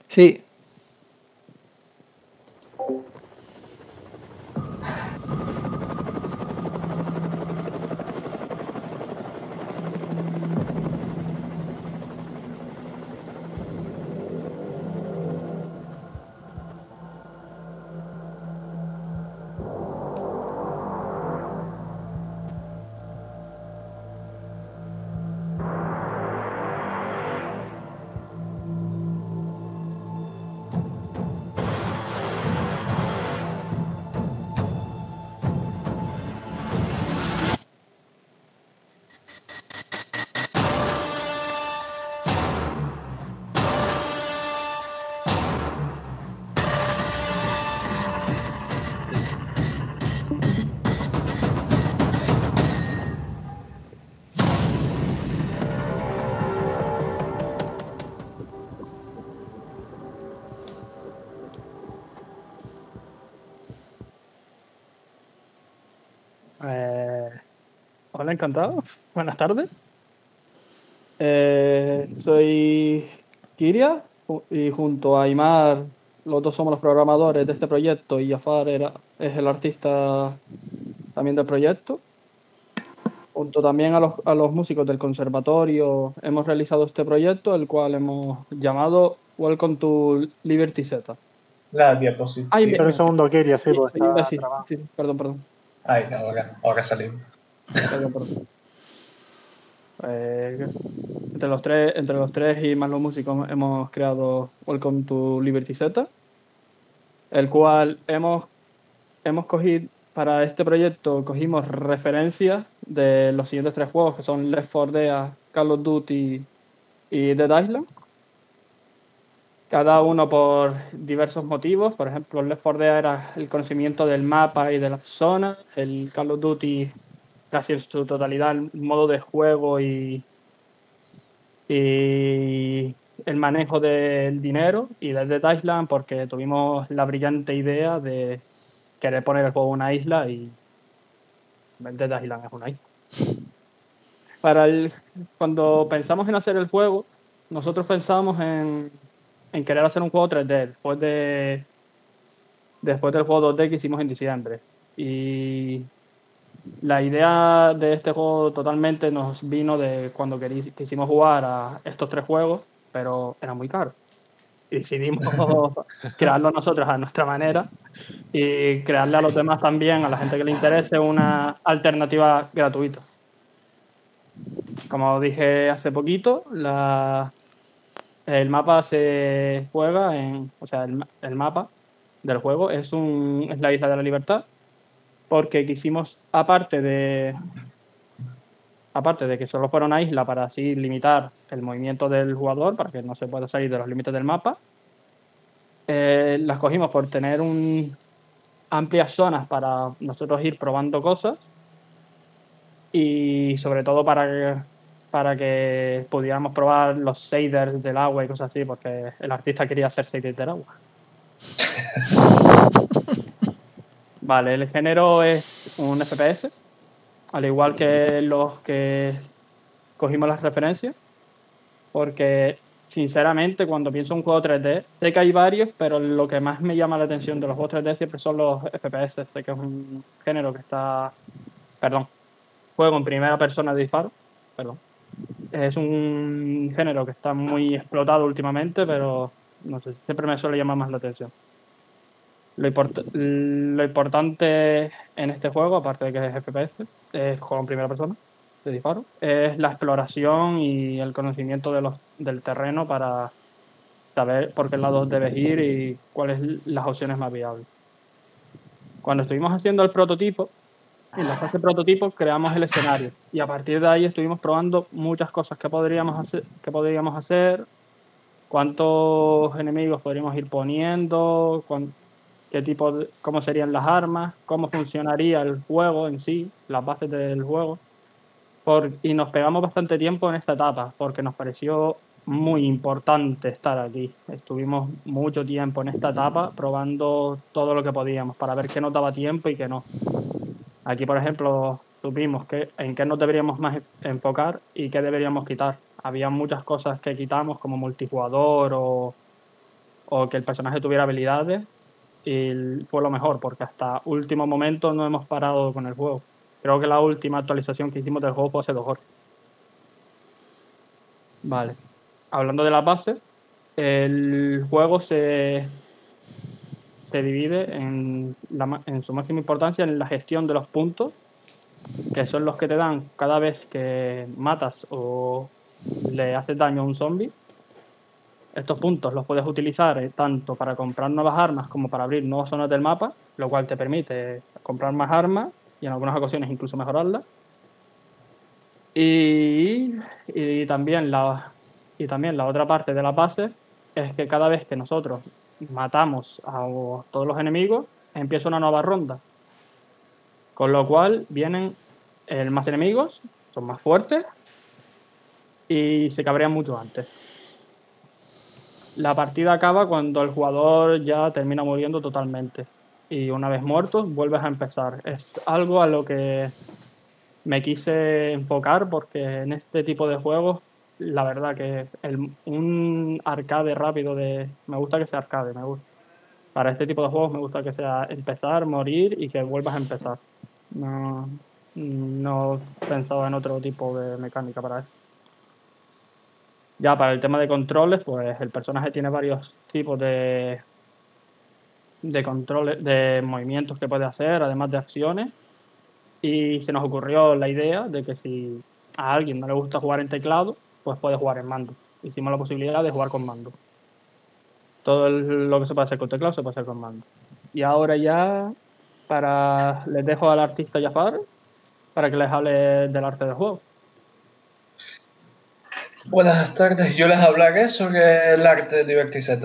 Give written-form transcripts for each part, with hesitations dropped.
Sí. Hola, encantado. Buenas tardes. Soy Kiria y junto a Aymar, los dos somos los programadores de este proyecto y Jafar es el artista también del proyecto. Junto también a los músicos del conservatorio hemos realizado este proyecto, el cual hemos llamado Welcome to Liberty Z. La diapositiva. Ay, Pero un segundo, Keria, sí, porque está sí, trabado. sí, perdón. Ay, ahora salimos. Perdón. Entre los tres y más los músicos hemos creado Welcome to Liberty Z, el cual hemos cogido, para este proyecto cogimos referencias de los siguientes tres juegos, que son Left 4 Dead, Call of Duty y Dead Island. Cada uno por diversos motivos. Por ejemplo, el Left 4 Dead era el conocimiento del mapa y de las zonas. El Call of Duty casi en su totalidad el modo de juego y el manejo del dinero, y desde Dead Island porque tuvimos la brillante idea de querer poner el juego en una isla y Dead Island es una isla. Cuando pensamos en hacer el juego, nosotros pensamos en querer hacer un juego 3D después del juego 2D que hicimos en diciembre. Y la idea de este juego totalmente nos vino de cuando quisimos jugar a estos tres juegos, pero era muy caro. Y decidimos crearlo nosotros a nuestra manera y crearle a los demás también, a la gente que le interese, una alternativa gratuita. Como dije hace poquito, el mapa se juega el mapa del juego es la Isla de la Libertad, porque quisimos, aparte de que solo fuera una isla para así limitar el movimiento del jugador, para que no se pueda salir de los límites del mapa, las cogimos por tener amplias zonas para nosotros ir probando cosas y sobre todo para que pudiéramos probar los shaders del agua y cosas así, porque el artista quería hacer shaders del agua. Vale, el género es un FPS, al igual que los que cogimos las referencias, porque sinceramente cuando pienso en un juego 3D, sé que hay varios, pero lo que más me llama la atención de los juegos 3D siempre son los FPS. Sé que es un género que está... juego en primera persona de disparo, es un género que está muy explotado últimamente, pero no sé, siempre me suele llamar más la atención. Lo importante en este juego, aparte de que es FPS, es juego en primera persona de disparo, es la exploración y el conocimiento del terreno para saber por qué lados debes ir y cuáles las opciones más viables. Cuando estuvimos haciendo el prototipo, en la fase prototipo creamos el escenario y a partir de ahí estuvimos probando muchas cosas que podríamos hacer, cuántos enemigos podríamos ir poniendo, cómo serían las armas, cómo funcionaría el juego en sí, las bases del juego. Y nos pegamos bastante tiempo en esta etapa porque nos pareció muy importante estar aquí. Estuvimos mucho tiempo en esta etapa probando todo lo que podíamos para ver qué nos daba tiempo y qué no. Aquí, por ejemplo, supimos en qué nos deberíamos más enfocar y qué deberíamos quitar. Había muchas cosas que quitamos como multijugador o que el personaje tuviera habilidades, y fue lo mejor, porque hasta último momento no hemos parado con el juego. Creo que la última actualización que hicimos del juego fue hace 2 horas. Vale. Hablando de las bases, el juego se divide en su máxima importancia en la gestión de los puntos, que son los que te dan cada vez que matas o le haces daño a un zombie. Estos puntos los puedes utilizar tanto para comprar nuevas armas como para abrir nuevas zonas del mapa, lo cual te permite comprar más armas y en algunas ocasiones incluso mejorarlas. Y también la otra parte de la base es que cada vez que nosotros matamos a todos los enemigos, empieza una nueva ronda. Con lo cual vienen más enemigos, son más fuertes y se cabrean mucho antes. La partida acaba cuando el jugador ya termina muriendo totalmente. Y una vez muertos, vuelves a empezar. Es algo a lo que me quise enfocar porque en este tipo de juegos, la verdad que un arcade rápido me gusta que sea arcade, me gusta. Para este tipo de juegos me gusta que sea empezar, morir y que vuelvas a empezar. No pensaba en otro tipo de mecánica para eso. Ya para el tema de controles, pues el personaje tiene varios tipos de controles, de movimientos que puede hacer, además de acciones. Y se nos ocurrió la idea de que si a alguien no le gusta jugar en teclado, pues puede jugar en mando. Hicimos la posibilidad de jugar con mando. Todo lo que se puede hacer con teclado se puede hacer con mando. Y ahora ya les dejo al artista Jafar para que les hable del arte del juego. Buenas tardes, yo les hablaré sobre el arte de DivertiZ.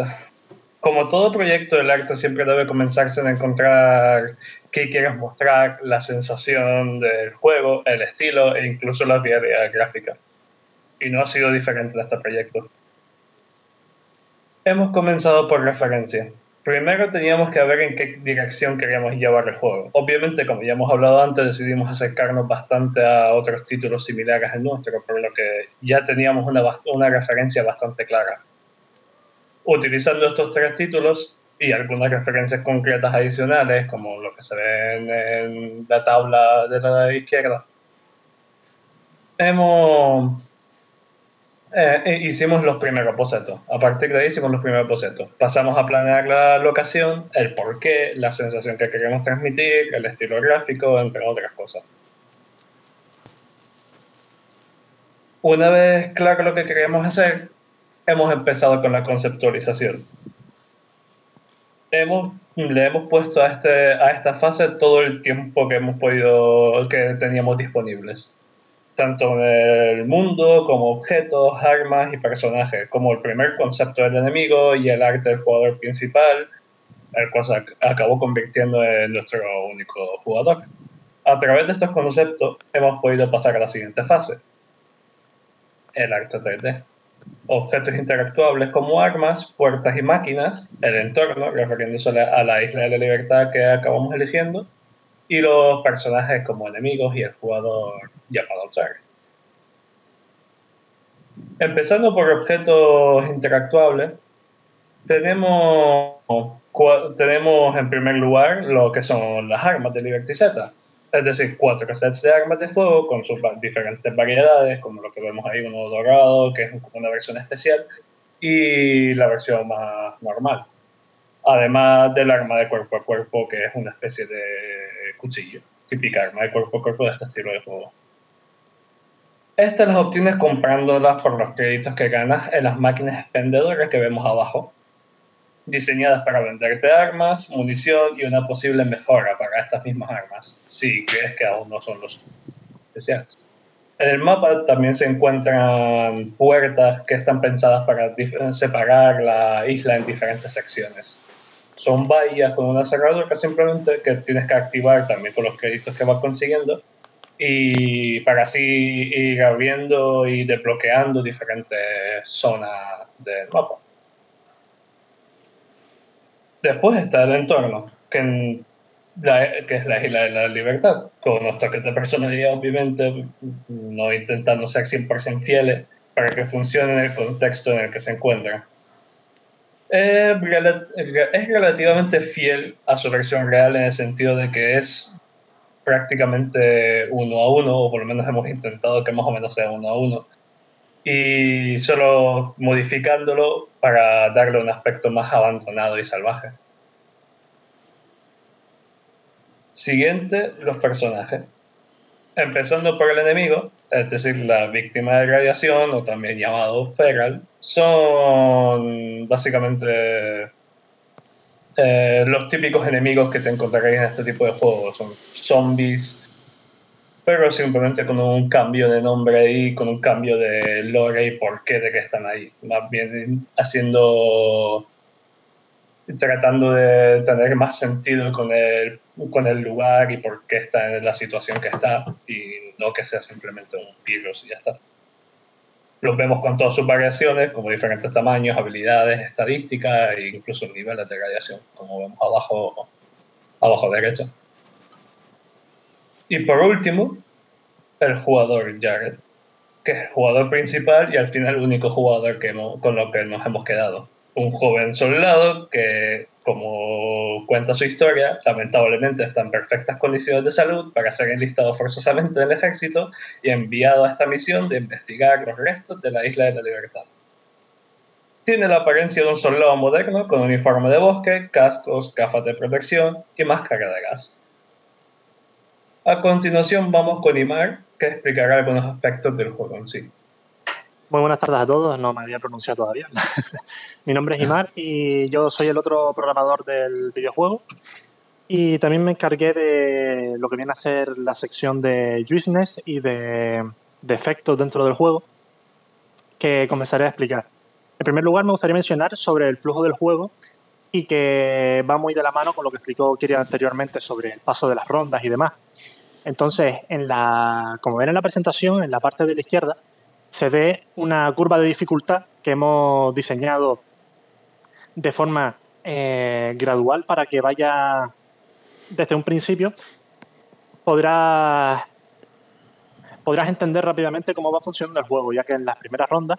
Como todo proyecto, el arte siempre debe comenzarse en encontrar qué quieres mostrar, la sensación del juego, el estilo e incluso la fidelidad gráfica. Y no ha sido diferente en este proyecto. Hemos comenzado por referencia. Primero teníamos que ver en qué dirección queríamos llevar el juego. Obviamente, como ya hemos hablado antes, decidimos acercarnos bastante a otros títulos similares al nuestro, por lo que ya teníamos una referencia bastante clara. Utilizando estos 3 títulos y algunas referencias concretas adicionales, como lo que se ve en la tabla de la izquierda, hicimos los primeros bocetos. A partir de ahí hicimos los primeros bocetos. Pasamos a planear la locación, el porqué, la sensación que queremos transmitir, el estilo gráfico, entre otras cosas. Una vez claro lo que queríamos hacer, hemos empezado con la conceptualización. Le hemos puesto a esta fase todo el tiempo que teníamos disponibles. Tanto en el mundo, como objetos, armas y personajes, como el primer concepto del enemigo y el arte del jugador principal, el cual se acabó convirtiendo en nuestro único jugador. A través de estos conceptos hemos podido pasar a la siguiente fase, el arte 3D. Objetos interactuables como armas, puertas y máquinas, el entorno, refiriéndose a la isla de la libertad que acabamos eligiendo, y los personajes como enemigos y el jugador llamado Target. Empezando por objetos interactuables, tenemos en primer lugar lo que son las armas de DivertiZ, es decir, 4 sets de armas de fuego con sus diferentes variedades, como lo que vemos ahí, uno dorado, que es una versión especial, y la versión más normal. Además del arma de cuerpo a cuerpo, que es una especie de cuchillo, típica arma de cuerpo a cuerpo de este estilo de juego. Estas las obtienes comprándolas por los créditos que ganas en las máquinas expendedoras que vemos abajo, diseñadas para venderte armas, munición y una posible mejora para estas mismas armas, si crees que aún no son los especiales. En el mapa también se encuentran puertas que están pensadas para separar la isla en diferentes secciones. Son bahías con una cerradura simplemente que tienes que activar también con los créditos que vas consiguiendo, y para así ir abriendo y desbloqueando diferentes zonas del mapa. Después está el entorno, que es la isla de la libertad, con unos toques de personalidad, obviamente, no intentando ser 100% fieles para que funcione en el contexto en el que se encuentran. Es relativamente fiel a su versión real en el sentido de que es prácticamente 1-1, o por lo menos hemos intentado que más o menos sea 1-1, y solo modificándolo para darle un aspecto más abandonado y salvaje. Siguiente, los personajes. Empezando por el enemigo, es decir, la víctima de radiación, o también llamado Feral, son básicamente los típicos enemigos que te encontraréis en este tipo de juegos. Son zombies, pero simplemente con un cambio de nombre y con un cambio de lore y porqué de que están ahí. Más bien tratando de tener más sentido con el lugar y por qué está en la situación que está, y no que sea simplemente un virus y ya está. Los vemos con todas sus variaciones, como diferentes tamaños, habilidades, estadísticas e incluso niveles de radiación, como vemos abajo derecha. Y por último, el jugador Jared, que es el jugador principal y al final el único jugador con lo que nos hemos quedado. Un joven soldado que, como cuenta su historia, lamentablemente está en perfectas condiciones de salud para ser enlistado forzosamente en el ejército y enviado a esta misión de investigar los restos de la Isla de la Libertad. Tiene la apariencia de un soldado moderno con uniforme de bosque, cascos, gafas de protección y máscara de gas. A continuación vamos con Imar, que explicará algunos aspectos del juego en sí. Muy buenas tardes a todos, no me había pronunciado todavía. Mi nombre es Imar y yo soy el otro programador del videojuego. Y también me encargué de lo que viene a ser la sección de juiciness y de efectos dentro del juego, que comenzaré a explicar. En primer lugar, me gustaría mencionar sobre el flujo del juego y que va muy de la mano con lo que explicó Kiria anteriormente sobre el paso de las rondas y demás. Entonces, como ven en la presentación, en la parte de la izquierda, se ve una curva de dificultad que hemos diseñado de forma gradual para que vaya desde un principio. Podrás entender rápidamente cómo va funcionando el juego, ya que en las primeras rondas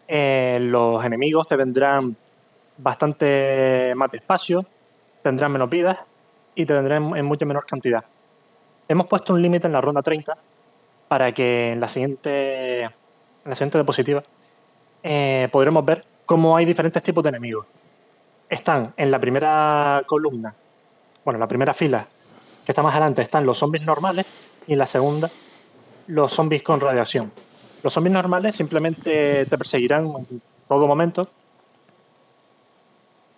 los enemigos te vendrán bastante más despacio, tendrán menos vidas y te vendrán en mucha menor cantidad. Hemos puesto un límite en la ronda 30 para que en la siguiente diapositiva podremos ver cómo hay diferentes tipos de enemigos. Están en la primera columna, bueno, en la primera fila, que está más adelante, están los zombies normales y en la segunda los zombies con radiación. Los zombies normales simplemente te perseguirán en todo momento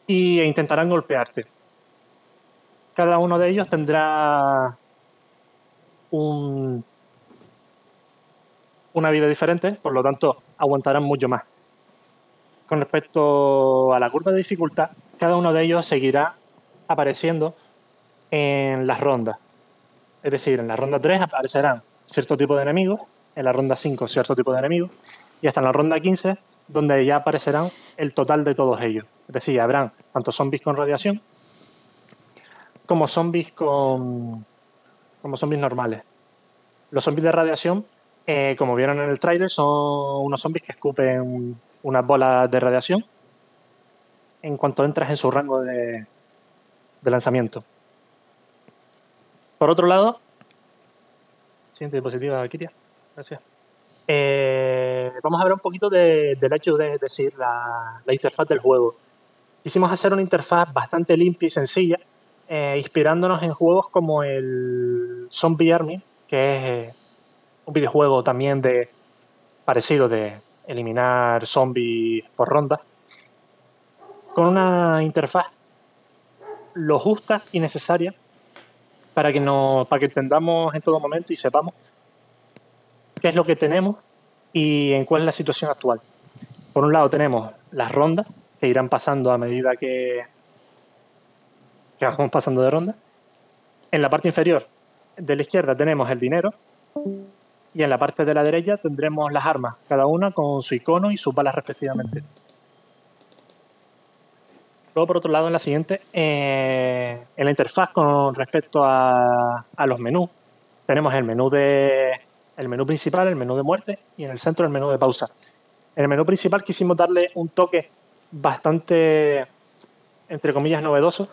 e intentarán golpearte. Cada uno de ellos tendrá una vida diferente, por lo tanto aguantarán mucho más. Con respecto a la curva de dificultad, cada uno de ellos seguirá apareciendo en las rondas. Es decir, en la ronda 3 aparecerán cierto tipo de enemigos, en la ronda 5 cierto tipo de enemigos, y hasta en la ronda 15, donde ya aparecerán el total de todos ellos. Es decir, habrán tanto zombies con radiación como zombies normales. Los zombies de radiación, como vieron en el tráiler, son unos zombies que escupen unas bolas de radiación en cuanto entras en su rango de lanzamiento. Por otro lado, siguiente diapositiva, Kiria. Gracias. Vamos a ver un poquito del hecho de decir la interfaz del juego. Quisimos hacer una interfaz bastante limpia y sencilla, inspirándonos en juegos como el Zombie Army, que es un videojuego también parecido de eliminar zombies por ronda, con una interfaz lo justa y necesaria para que entendamos en todo momento y sepamos qué es lo que tenemos y en cuál es la situación actual. Por un lado tenemos las rondas, que irán pasando a medida que vamos pasando de ronda. En la parte inferior de la izquierda tenemos el dinero y en la parte de la derecha tendremos las armas, cada una con su icono y sus balas respectivamente. Luego, por otro lado, en la siguiente, en la interfaz con respecto a los menús, tenemos el menú principal, el menú de muerte y en el centro el menú de pausa. En el menú principal quisimos darle un toque bastante, entre comillas, novedoso,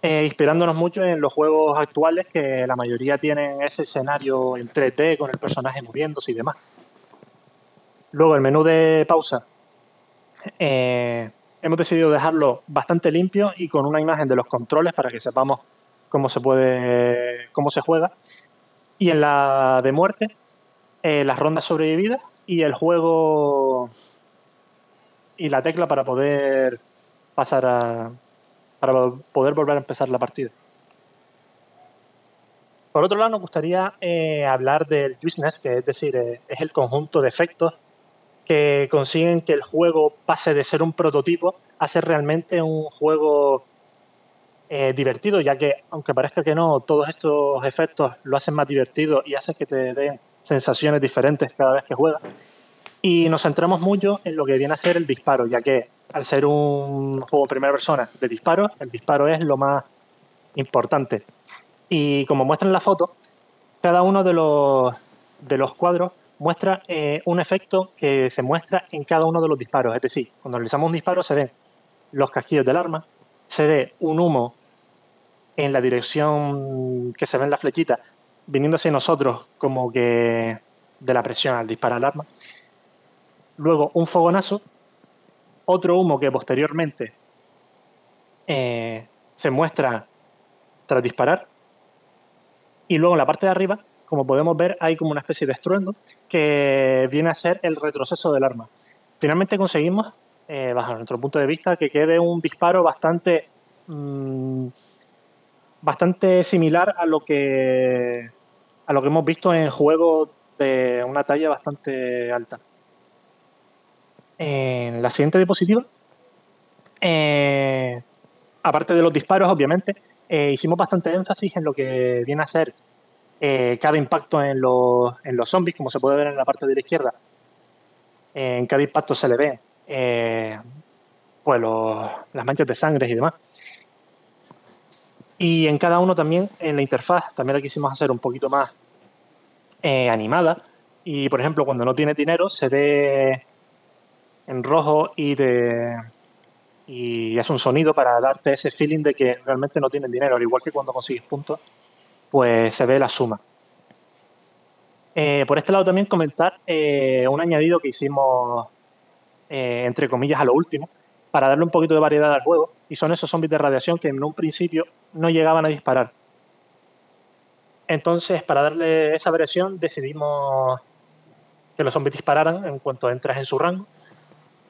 inspirándonos mucho en los juegos actuales que la mayoría tienen ese escenario en 3D con el personaje moviéndose y demás. Luego el menú de pausa hemos decidido dejarlo bastante limpio y con una imagen de los controles para que sepamos cómo se juega. Y en la de muerte, las rondas sobrevividas y el juego y la tecla para poder para poder volver a empezar la partida. Por otro lado, nos gustaría hablar del Juiceness, que es decir, es el conjunto de efectos que consiguen que el juego pase de ser un prototipo a ser realmente un juego divertido, ya que, aunque parezca que no, todos estos efectos lo hacen más divertido y hacen que te den sensaciones diferentes cada vez que juegas. Y nos centramos mucho en lo que viene a ser el disparo, ya que al ser un juego en primera persona de disparos, el disparo es lo más importante. Y como muestra en la foto, cada uno de los cuadros muestra un efecto que se muestra en cada uno de los disparos. Es decir, cuando realizamos un disparo se ven los casquillos del arma, se ve un humo en la dirección que se ve en la flechita, viniendo hacia nosotros como que de la presión al disparar el arma. Luego un fogonazo, otro humo que posteriormente se muestra tras disparar. Y luego en la parte de arriba, como podemos ver, hay como una especie de estruendo que viene a ser el retroceso del arma. Finalmente conseguimos, bajo nuestro punto de vista, que quede un disparo bastante similar a lo que hemos visto en juegos de una talla bastante alta. En la siguiente diapositiva, aparte de los disparos, obviamente, hicimos bastante énfasis en lo que viene a ser cada impacto en los zombies, como se puede ver en la parte de la izquierda. En cada impacto se le ven pues las manchas de sangre y demás. Y en cada uno también, en la interfaz, también la quisimos hacer un poquito más animada. Y, por ejemplo, cuando no tiene dinero, se ve en rojo y hace un sonido para darte ese feeling de que realmente no tienen dinero. Al igual que cuando consigues puntos, pues se ve la suma. Por este lado también comentar un añadido que hicimos, entre comillas, a lo último, para darle un poquito de variedad al juego, y son esos zombies de radiación que en un principio no llegaban a disparar. Entonces, para darle esa variación, decidimos que los zombies dispararan en cuanto entras en su rango,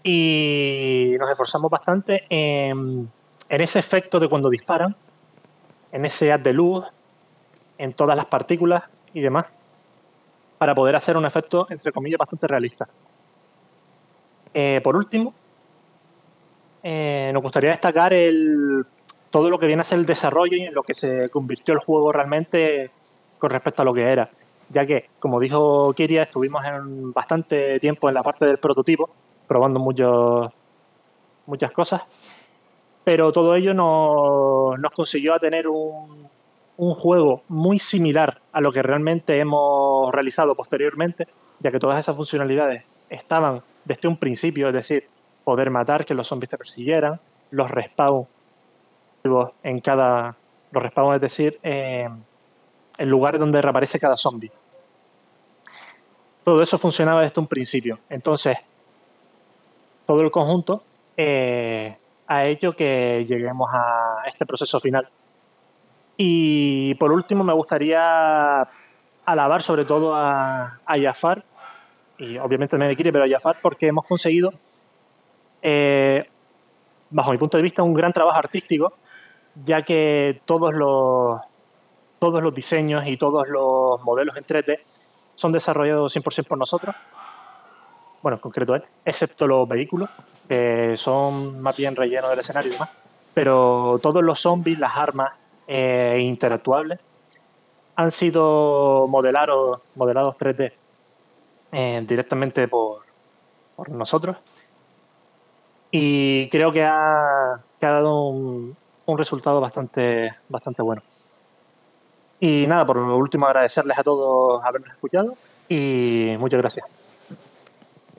y nos esforzamos bastante en ese efecto de cuando disparan, en ese haz de luz, en todas las partículas y demás, para poder hacer un efecto, entre comillas, bastante realista. Por último, nos gustaría destacar todo lo que viene a ser el desarrollo y en lo que se convirtió el juego realmente con respecto a lo que era. Ya que, como dijo Kiria, estuvimos bastante tiempo en la parte del prototipo, probando muchas cosas, pero todo ello nos consiguió a tener un juego muy similar a lo que realmente hemos realizado posteriormente, ya que todas esas funcionalidades estaban desde un principio, es decir, poder matar, que los zombies te persiguieran, los respawn los respawn, es decir, el lugar donde reaparece cada zombie. Todo eso funcionaba desde un principio. Entonces, todo el conjunto ha hecho que lleguemos a este proceso final. Y por último, me gustaría alabar sobre todo a Jafar, y obviamente también a Kiri, pero a Jafar, porque hemos conseguido, bajo mi punto de vista, un gran trabajo artístico, ya que todos los diseños y todos los modelos en 3D son desarrollados 100% por nosotros, bueno, en concreto él, excepto los vehículos, que son más bien rellenos del escenario y demás, pero todos los zombies, las armas interactuables han sido modelados 3D directamente por nosotros, y creo que ha dado un resultado bastante bueno. Y nada, por último agradecerles a todos habernos escuchado y muchas gracias.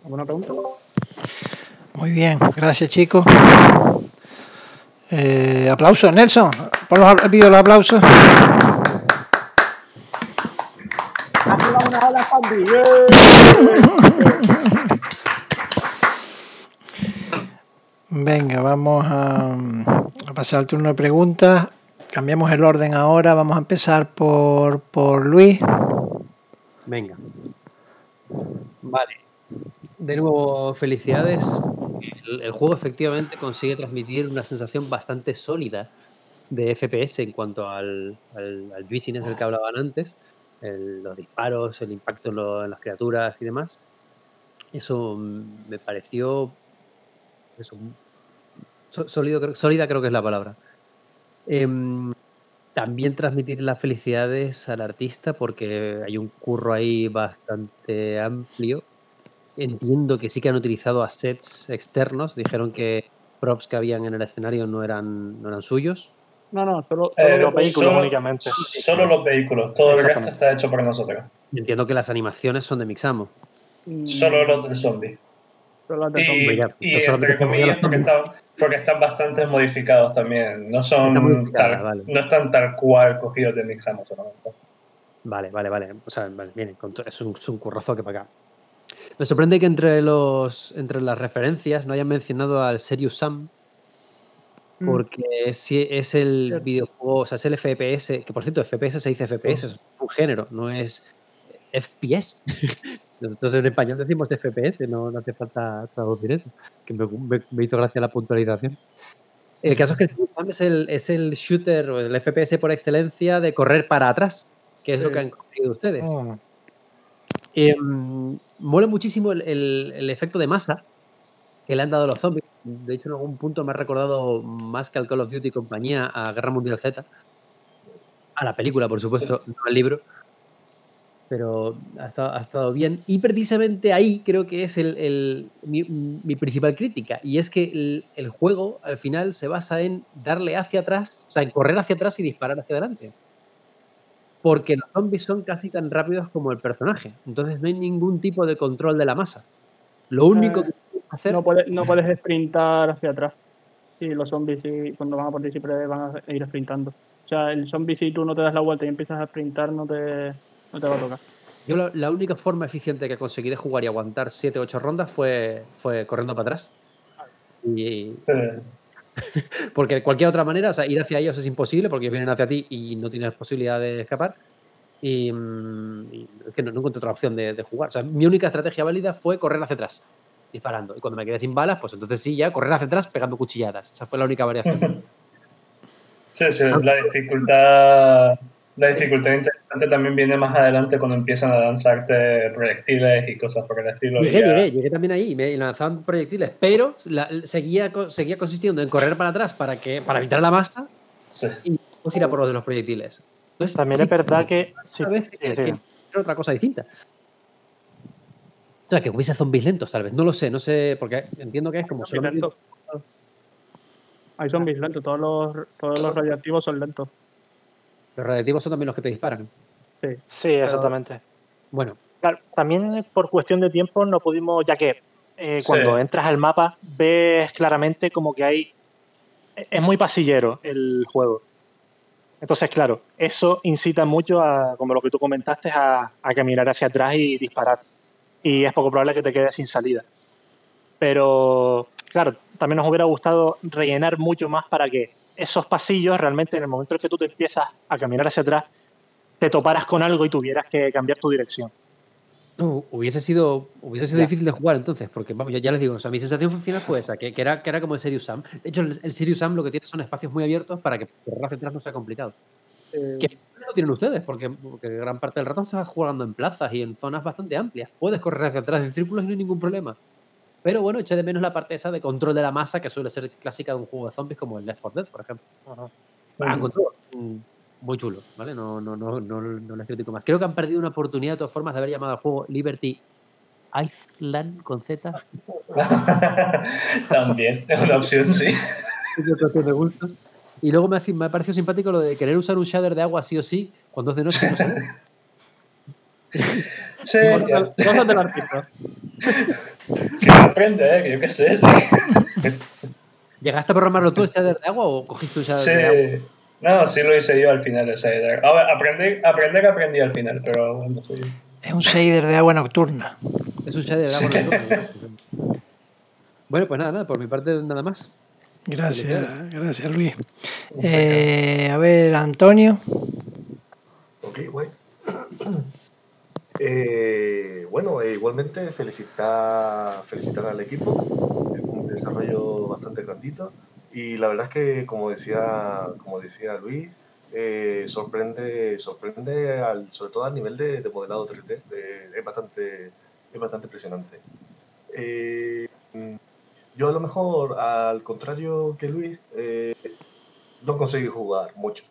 ¿Alguna pregunta? Muy bien, gracias chicos. Aplausos, Nelson. Por los pido los aplausos. Venga, vamos a pasar al turno de preguntas. Cambiamos el orden ahora. Vamos a empezar por Luis. Venga. Vale. De nuevo, felicidades. El juego efectivamente consigue transmitir una sensación bastante sólida de FPS en cuanto al juiciness del que hablaban antes, los disparos, el impacto en las criaturas y demás. Eso me pareció sólida creo que es la palabra. También transmitir las felicidades al artista porque hay un curro ahí bastante amplio. Entiendo que sí que han utilizado assets externos. Dijeron que props que habían en el escenario no eran suyos. No, solo los vehículos únicamente. Solo los vehículos. Todo el resto está hecho por nosotros. Entiendo que las animaciones son de Mixamo. Solo los de zombies. Y entre comillas, porque están bastante modificados también. No son no están tal cual cogidos de Mixamo solamente. Vale. O sea, bien, es un currazo que para acá. Me sorprende que entre las referencias no hayan mencionado al Serious Sam, porque es el videojuego, o sea, es el FPS, que por cierto, FPS se dice FPS, es un género, no es FPS. Entonces en español decimos FPS, no hace falta traducir eso, que me hizo gracia la puntualización. El caso es que el Serious Sam es el shooter, o el FPS por excelencia de correr para atrás, que es lo que han conseguido ustedes. Mola muchísimo el efecto de masa que le han dado a los zombies. De hecho, en algún punto me ha recordado más que al Call of Duty y compañía a Guerra Mundial Z. A la película, por supuesto, no al libro. Pero ha estado bien. Y precisamente ahí creo que es mi principal crítica. Y es que el juego, al final, se basa en darle hacia atrás, o sea, en correr hacia atrás y disparar hacia adelante. Porque los zombies son casi tan rápidos como el personaje. Entonces no hay ningún tipo de control de la masa. Lo único que puedes hacer... No puedes sprintar hacia atrás. Sí, los zombies cuando van a por ti siempre van a ir sprintando. O sea, el zombie si tú no te das la vuelta y empiezas a sprintar no te va a tocar. Yo la única forma eficiente que conseguí de jugar y aguantar 7 o 8 rondas fue corriendo para atrás. Porque de cualquier otra manera, o sea, ir hacia ellos es imposible porque ellos vienen hacia ti y no tienes posibilidad de escapar. Y es que no encontré otra opción de jugar. O sea, mi única estrategia válida fue correr hacia atrás, disparando. Y cuando me quedé sin balas, pues entonces sí, ya correr hacia atrás pegando cuchilladas. Esa fue la única variación. Sí, la dificultad interesante también viene más adelante cuando empiezan a lanzarte proyectiles y cosas por el estilo. Llegué también ahí y me lanzaban proyectiles, pero seguía consistiendo en correr para atrás para evitar la masa y después ir a por los de los proyectiles. Entonces, también es verdad que... que era otra cosa distinta. O sea, que hubiese zombies lentos, tal vez. No lo sé, porque entiendo que es como... Hay zombies lentos, todos los radioactivos son lentos. Los radiactivos son también los que te disparan. Sí, exactamente. Bueno. Claro, también por cuestión de tiempo no pudimos, ya que cuando entras al mapa ves claramente como que es muy pasillero el juego. Entonces, claro, eso incita mucho como lo que tú comentaste, a caminar hacia atrás y disparar. Y es poco probable que te quedes sin salida. Pero, claro, también nos hubiera gustado rellenar mucho más para que esos pasillos realmente, en el momento en que tú te empiezas a caminar hacia atrás, te toparas con algo y tuvieras que cambiar tu dirección. Hubiese sido difícil de jugar entonces, porque vamos, ya les digo, o sea, mi sensación final fue esa, que era como el Serious Sam. De hecho, el Serious Sam lo que tiene son espacios muy abiertos para que correr hacia atrás no sea complicado. Que no lo tienen ustedes, porque gran parte del rato se va jugando en plazas y en zonas bastante amplias. Puedes correr hacia atrás en círculos y no hay ningún problema. Pero bueno, eché de menos la parte esa de control de la masa que suele ser clásica de un juego de zombies como el Left 4 Dead, por ejemplo. Control muy chulo, ¿vale? No les critico más. Creo que han perdido una oportunidad de todas formas de haber llamado al juego Liberty Island con Z. También, es una opción, sí. Me gusta. Y luego me ha parecido simpático lo de querer usar un shader de agua sí o sí cuando es de noche, no sé. Cosas del artista. Que aprende, que yo qué sé. ¿Llegaste a programarlo tú el shader de agua o cogiste un shader de agua? Sí. No, sí lo hice yo al final el shader. A ver, aprendí al final, pero bueno, sí. Es un shader de agua nocturna. Es un shader de agua nocturno. Bueno, pues nada, por mi parte nada más. Gracias Luis. A ver, Antonio. Ok, guay. Bueno, igualmente felicitar al equipo. Es un desarrollo bastante grandito. Y la verdad es que, como decía Luis, sorprende sobre todo a nivel de modelado 3D. Es bastante impresionante. Yo a lo mejor, al contrario que Luis, no conseguí jugar mucho.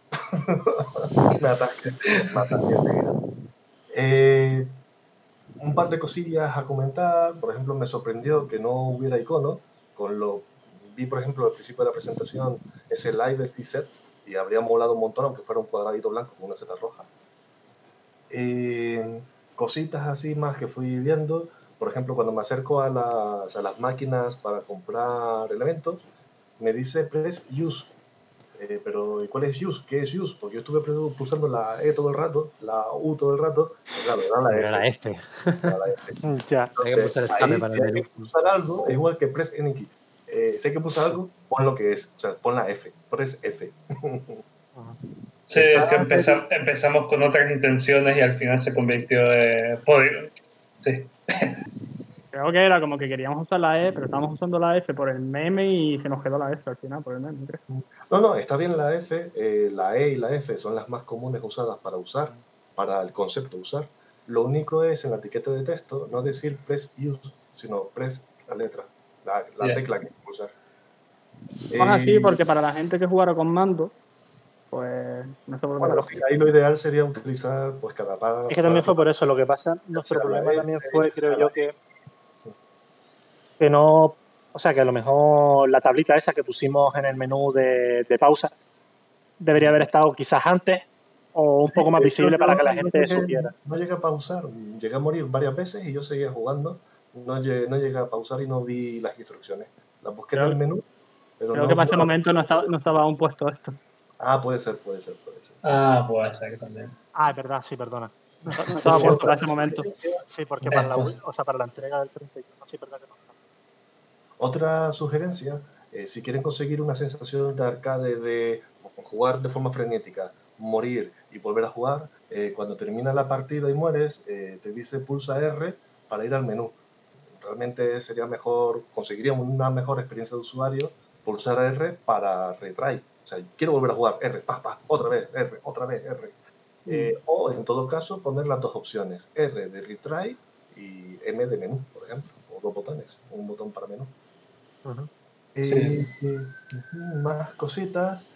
Me atasqué enseguida. Un par de cosillas a comentar. Por ejemplo, me sorprendió que no hubiera icono. Vi, por ejemplo, al principio de la presentación ese Liberty Set y habría molado un montón, aunque fuera un cuadradito blanco con una seta roja. Cositas así más que fui viendo. Por ejemplo, cuando me acerco a las máquinas para comprar elementos, me dice Press Use. Pero ¿y cuál es Use? ¿Qué es Use? Porque yo estuve pulsando la E todo el rato, la U todo el rato, y claro, era la F. Era la F. Ya. Hay que pulsar escape para el Si hay menú. que pulsar algo, es igual que Press N key. Si hay que pulsar algo, pon lo que es. O sea, pon la F. Press F. Sí, es que empezamos con otras intenciones y al final se convirtió en... Sí. Creo que era como que queríamos usar la E, pero estábamos usando la F por el meme y se nos quedó la F al final por el meme, creo. No, está bien la F. La E y la F son las más comunes usadas para el concepto usar. Lo único es en la etiqueta de texto no decir Press Use, sino Press la letra, la tecla que hay que pulsar. Bueno, así porque para la gente que jugara con mando, pues no sé por Bueno, ahí lo ideal sería utilizar pues cada par. Es que también fue por eso. Lo que pasa, nuestro problema también fue, creo yo, que no, o sea, que a lo mejor la tablita esa que pusimos en el menú de pausa debería haber estado quizás antes o un poco más visible para que la gente supiera. No llegué a pausar, llegué a morir varias veces y yo seguía jugando. No llegué a pausar y no vi las instrucciones. Las busqué en el menú, pero creo que para ese momento no estaba aún puesto esto. Ah, puede ser. Ah, puede ser también. Ah, es verdad, sí, perdona. No estaba puesto para ese momento. Sí, porque para la entrega del 31, sí, verdad que no. Otra sugerencia, si quieren conseguir una sensación de arcade de jugar de forma frenética, morir y volver a jugar, cuando termina la partida y mueres, te dice pulsa R para ir al menú. Realmente sería mejor, conseguiríamos una mejor experiencia de usuario, pulsar R para retry. O sea, quiero volver a jugar, R, otra vez, R. O en todo caso, poner las dos opciones, R de retry y M de menú, por ejemplo, o dos botones, un botón para menú. Más cositas.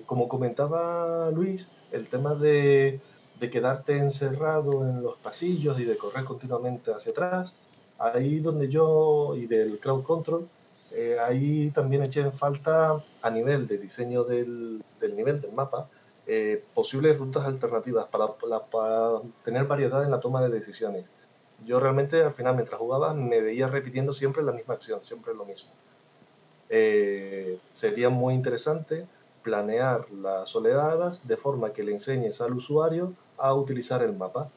Como comentaba Luis, el tema de quedarte encerrado en los pasillos y de correr continuamente hacia atrás, ahí donde yo, y del crowd control, ahí también eché en falta a nivel de diseño del nivel del mapa, posibles rutas alternativas para tener variedad en la toma de decisiones. Yo realmente al final mientras jugaba me veía repitiendo siempre la misma acción, siempre lo mismo. Sería muy interesante planear las oleadas de forma que le enseñes al usuario a utilizar el mapa.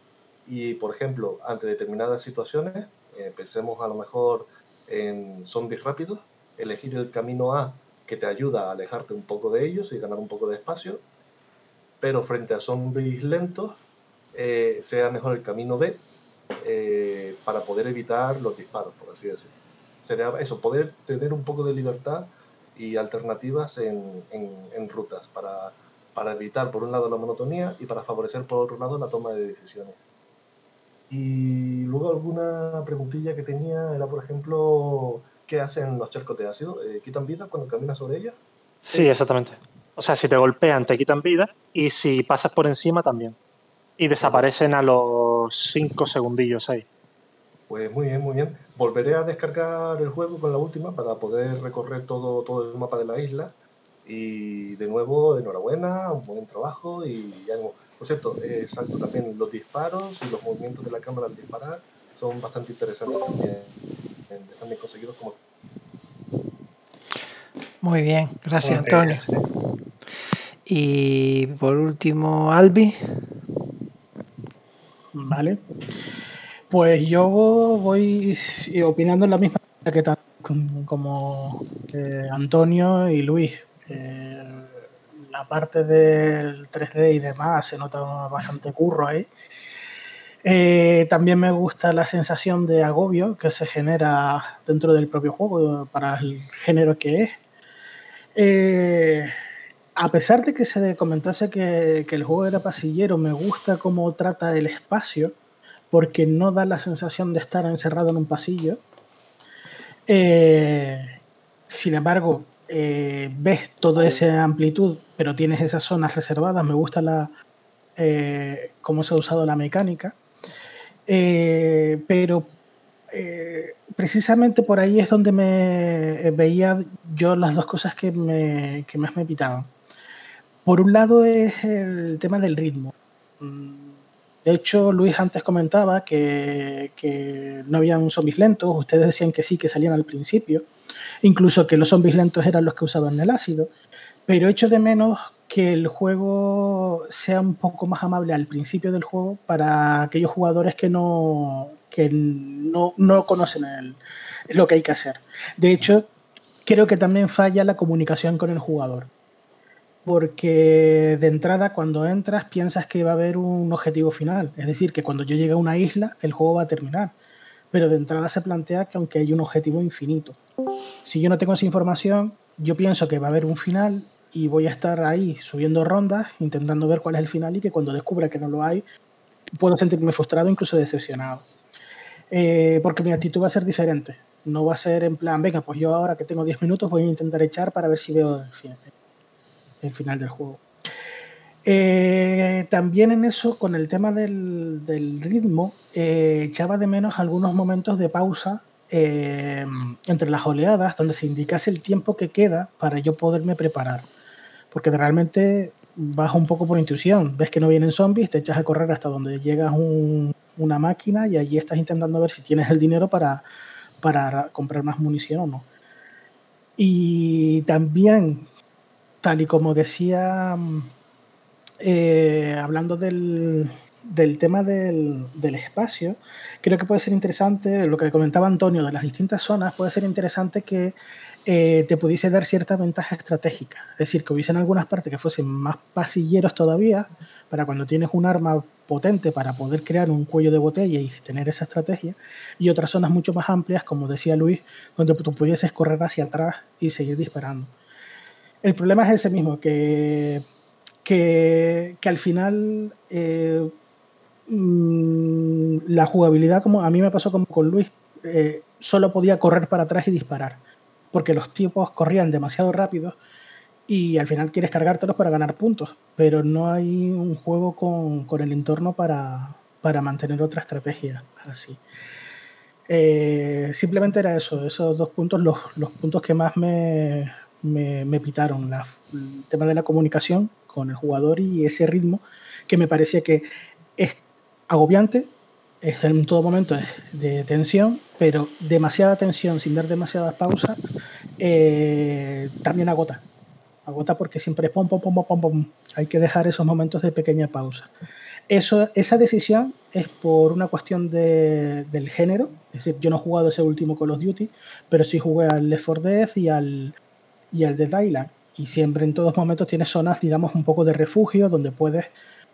Y por ejemplo, ante determinadas situaciones, pensemos a lo mejor en zombies rápidos, elegir el camino A que te ayuda a alejarte un poco de ellos y ganar un poco de espacio, pero frente a zombies lentos, sea mejor el camino B, para poder evitar los disparos, por así decirlo. Sería eso, poder tener un poco de libertad y alternativas en rutas para evitar por un lado la monotonía y para favorecer por otro lado la toma de decisiones. Y luego alguna preguntilla que tenía era, por ejemplo, ¿qué hacen los charcos de ácido? ¿Quitan vida cuando caminas sobre ellas? Sí, exactamente. O sea, si te golpean te quitan vida y si pasas por encima también. Y desaparecen a los 5 segundillos ahí. Pues muy bien. Volveré a descargar el juego con la última para poder recorrer todo el mapa de la isla. Y de nuevo, enhorabuena, un buen trabajo y ánimo. Por cierto, salto también los disparos y los movimientos de la cámara al disparar. son bastante interesantes también. Están bien conseguidos como... Muy bien, gracias Ok, Antonio. sí. Y por último, Albi. Vale. Pues yo voy opinando en la misma que como Antonio y Luis. La parte del 3D y demás se nota bastante curro ahí. También me gusta la sensación de agobio que se genera dentro del propio juego para el género que es. A pesar de que se comentase que el juego era pasillero, me gusta cómo trata el espacio, porque no da la sensación de estar encerrado en un pasillo. Sin embargo, ves toda esa amplitud, pero tienes esas zonas reservadas. Me gusta cómo se ha usado la mecánica. Pero precisamente por ahí es donde me veía yo las dos cosas que más me pitaban. Por un lado es el tema del ritmo. De hecho, Luis antes comentaba que no habían zombies lentos. Ustedes decían que sí, que salían al principio. Incluso que los zombies lentos eran los que usaban el ácido. Pero echo de menos que el juego sea un poco más amable al principio del juego para aquellos jugadores que no conocen lo que hay que hacer. De hecho, creo que también falla la comunicación con el jugador. Porque de entrada cuando entras piensas que va a haber un objetivo final, es decir, que cuando yo llegue a una isla el juego va a terminar, pero de entrada se plantea que aunque hay un objetivo infinito. Si yo no tengo esa información, yo pienso que va a haber un final y voy a estar ahí subiendo rondas intentando ver cuál es el final y que cuando descubra que no lo hay puedo sentirme frustrado, incluso decepcionado. Porque mi actitud va a ser diferente, no va a ser en plan, venga, pues yo ahora que tengo 10 minutos voy a intentar echar para ver si veo el final del juego. También en eso, con el tema del ritmo, echaba de menos algunos momentos de pausa entre las oleadas, donde se indicase el tiempo que queda para yo poderme preparar. Porque realmente vas un poco por intuición, ves que no vienen zombies, te echas a correr hasta donde llegas una máquina y allí estás intentando ver si tienes el dinero para comprar más munición o no. Y también, tal y como decía, hablando del tema del espacio, creo que puede ser interesante, lo que comentaba Antonio, de las distintas zonas, puede ser interesante que te pudiese dar cierta ventaja estratégica. Es decir, que hubiesen algunas partes que fuesen más pasilleros todavía, para cuando tienes un arma potente para poder crear un cuello de botella y tener esa estrategia, y otras zonas mucho más amplias, como decía Luis, donde tú pudieses correr hacia atrás y seguir disparando. El problema es ese mismo, que al final la jugabilidad, como a mí me pasó como con Luis, solo podía correr para atrás y disparar, porque los tipos corrían demasiado rápido y al final quieres cargártelos para ganar puntos, pero no hay un juego con el entorno para mantener otra estrategia así. Simplemente era eso, esos dos puntos, los puntos que más me pitaron, el tema de la comunicación con el jugador y ese ritmo que me parecía que es agobiante, es en todo momento de tensión, pero demasiada tensión sin dar demasiadas pausas también agota porque siempre es pom, pom, pom, pom, pom. Hay que dejar esos momentos de pequeña pausa. Esa decisión es por una cuestión del género, es decir, yo no he jugado ese último Call of Duty, pero sí jugué al Left 4 Dead y al Dead Island, y siempre en todos momentos tienes zonas, digamos, un poco de refugio donde puedes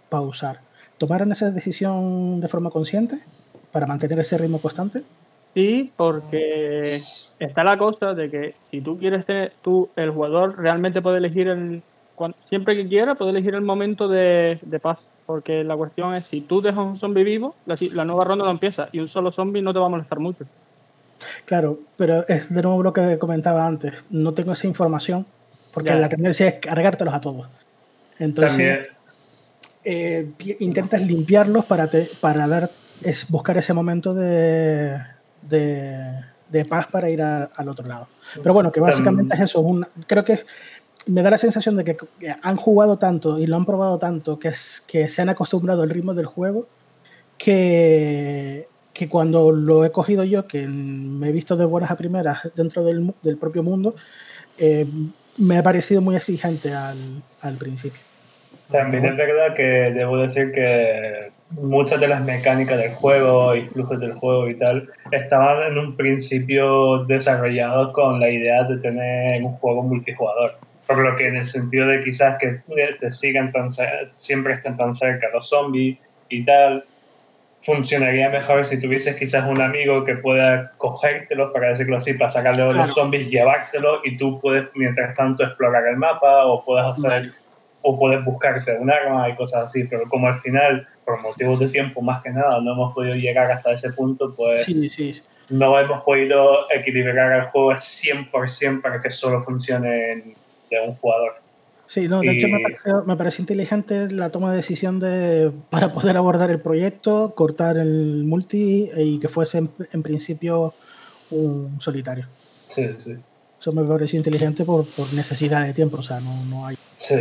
pausar. ¿Tomaron esa decisión de forma consciente para mantener ese ritmo constante? Sí, porque está la cosa de que si tú quieres tener, el jugador realmente puede elegir siempre que quiera, puede elegir el momento de paz. Porque la cuestión es, si tú dejas un zombie vivo, la nueva ronda no empieza y un solo zombie no te va a molestar mucho. Claro, pero es de nuevo lo que comentaba antes. No tengo esa información porque la tendencia es cargártelos a todos. Entonces, intentas limpiarlos para buscar ese momento de paz para ir al otro lado. Pero bueno, que básicamente es eso. Creo que me da la sensación de que han jugado tanto y lo han probado tanto que se han acostumbrado al ritmo del juego que que cuando lo he cogido yo, que me he visto de buenas a primeras dentro del propio mundo, me ha parecido muy exigente al principio. También es verdad que debo decir que muchas de las mecánicas del juego y flujos del juego y tal estaban en un principio desarrollados con la idea de tener un juego multijugador. Por lo que en el sentido de quizás que te sigan siempre estén tan cerca los zombies y tal, funcionaría mejor si tuvieses quizás un amigo que pueda cogértelos, para decirlo así, para sacarle a los zombies, llevárselos y tú puedes mientras tanto explorar el mapa o puedes hacer... o puedes buscarte un arma y cosas así, pero como al final, por motivos de tiempo más que nada, no hemos podido llegar hasta ese punto, pues no hemos podido equilibrar el juego al 100% para que solo funcione de un jugador. Sí, no, de hecho me pareció inteligente la toma de decisión para poder abordar el proyecto, cortar el multi y que fuese en principio un solitario. Sí, sí. Eso me pareció inteligente por necesidad de tiempo, o sea, no hay... Sí.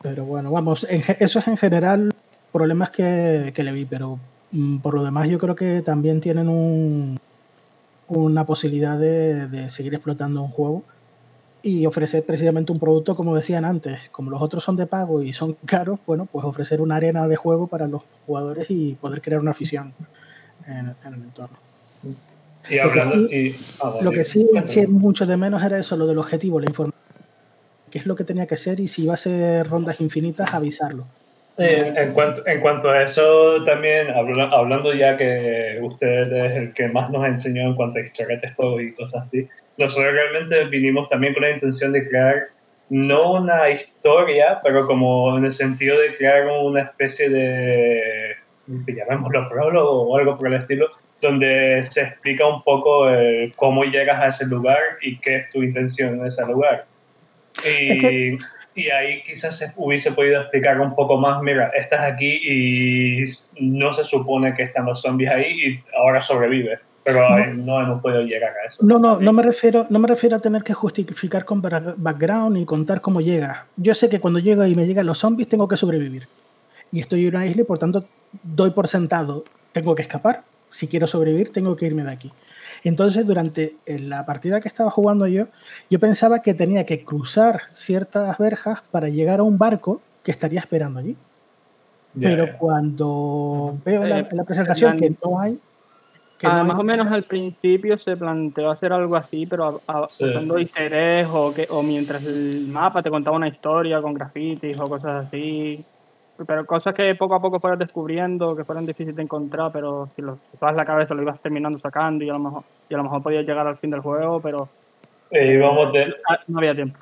Pero bueno, vamos, eso es en general problemas que le vi, pero por lo demás yo creo que también tienen una posibilidad de seguir explotando un juego y ofrecer precisamente un producto, como decían antes, como los otros son de pago y son caros, bueno, pues ofrecer una arena de juego para los jugadores y poder crear una afición en el entorno. Y hablando, lo que sí eché mucho de menos era eso, lo del objetivo, la información, qué es lo que tenía que ser y si iba a ser rondas infinitas, avisarlo. En cuanto a eso, también hablando ya que usted es el que más nos enseñó en cuanto a historia de juego y cosas así, nosotros realmente vinimos también con la intención de crear no una historia, pero como en el sentido de crear una especie de, llamémoslo prólogo o algo por el estilo, donde se explica un poco cómo llegas a ese lugar y qué es tu intención en ese lugar. Y ahí quizás se hubiese podido explicar un poco más, mira, estás aquí y no se supone que están los zombies ahí y ahora sobrevives, pero no hemos podido llegar a eso. No me refiero a tener que justificar con background y contar cómo llega. Yo sé que cuando llego y me llegan los zombies tengo que sobrevivir. Y estoy en una isla y por tanto doy por sentado, tengo que escapar. Si quiero sobrevivir tengo que irme de aquí. Entonces, durante la partida que estaba jugando yo pensaba que tenía que cruzar ciertas verjas para llegar a un barco que estaría esperando allí. Pero cuando veo en la presentación que no hay... más o menos al principio se planteó hacer algo así, pero usando easter eggs o mientras el mapa te contaba una historia con grafitis o cosas así. Pero cosas que poco a poco fueras descubriendo, que fueran difíciles de encontrar, pero si lo llevas la cabeza lo ibas terminando sacando y a lo mejor podías llegar al fin del juego, pero no había tiempo.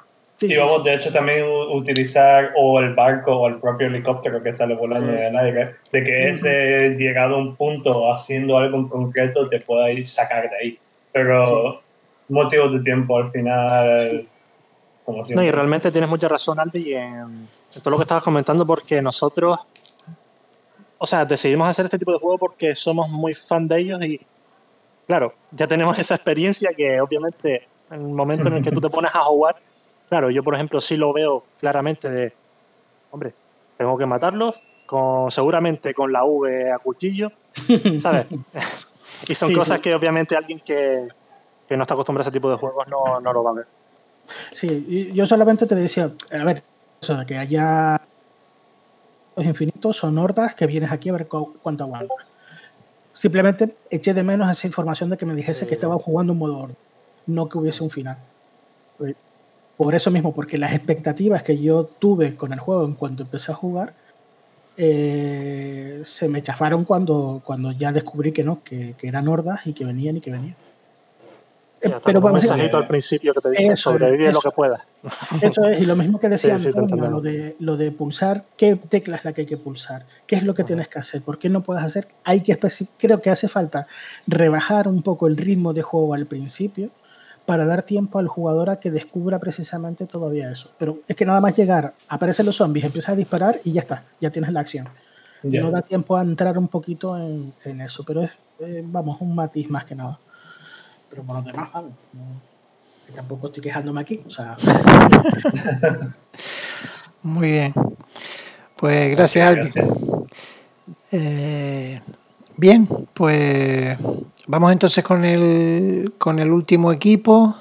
Vamos de hecho también utilizar o el barco o el propio helicóptero que sale volando en el aire, de que ese llegado a un punto haciendo algo en concreto te pueda ir sacar de ahí. Pero motivos de tiempo al final... No, y realmente tienes mucha razón, Aldi, en todo lo que estabas comentando, porque nosotros, o sea, decidimos hacer este tipo de juego porque somos muy fan de ellos y, claro, ya tenemos esa experiencia que obviamente en el momento en el que tú te pones a jugar, claro, yo por ejemplo sí lo veo claramente de, hombre, tengo que matarlos, seguramente con la V a cuchillo, ¿sabes? Y son cosas que obviamente alguien que no está acostumbrado a ese tipo de juegos no lo va a ver. Sí, yo solamente te decía, a ver, eso de que haya los infinitos son hordas que vienes aquí a ver cuánto aguanta. Simplemente eché de menos esa información de que me dijese que estaba jugando un modo horda, no que hubiese un final. Por eso mismo, porque las expectativas que yo tuve con el juego en cuanto empecé a jugar se me chafaron cuando ya descubrí que no, que eran hordas y que venían. Pero vamos a decir al principio que te dice sobrevive lo que puedas. Eso es, y lo mismo que decía Antonio, lo de pulsar, qué tecla es la que hay que pulsar, qué es lo que tienes que hacer, por qué no puedes hacer, creo que hace falta rebajar un poco el ritmo de juego al principio para dar tiempo al jugador a que descubra precisamente todavía eso. Pero es que nada más llegar, aparecen los zombies, empiezas a disparar y ya está, ya tienes la acción. No da tiempo a entrar un poquito en eso, pero es, vamos, un matiz más que nada. Pero por los demás, vamos, tampoco estoy quejándome aquí, o sea... Muy bien. Pues gracias, Albi. Bien, pues vamos entonces con el último equipo.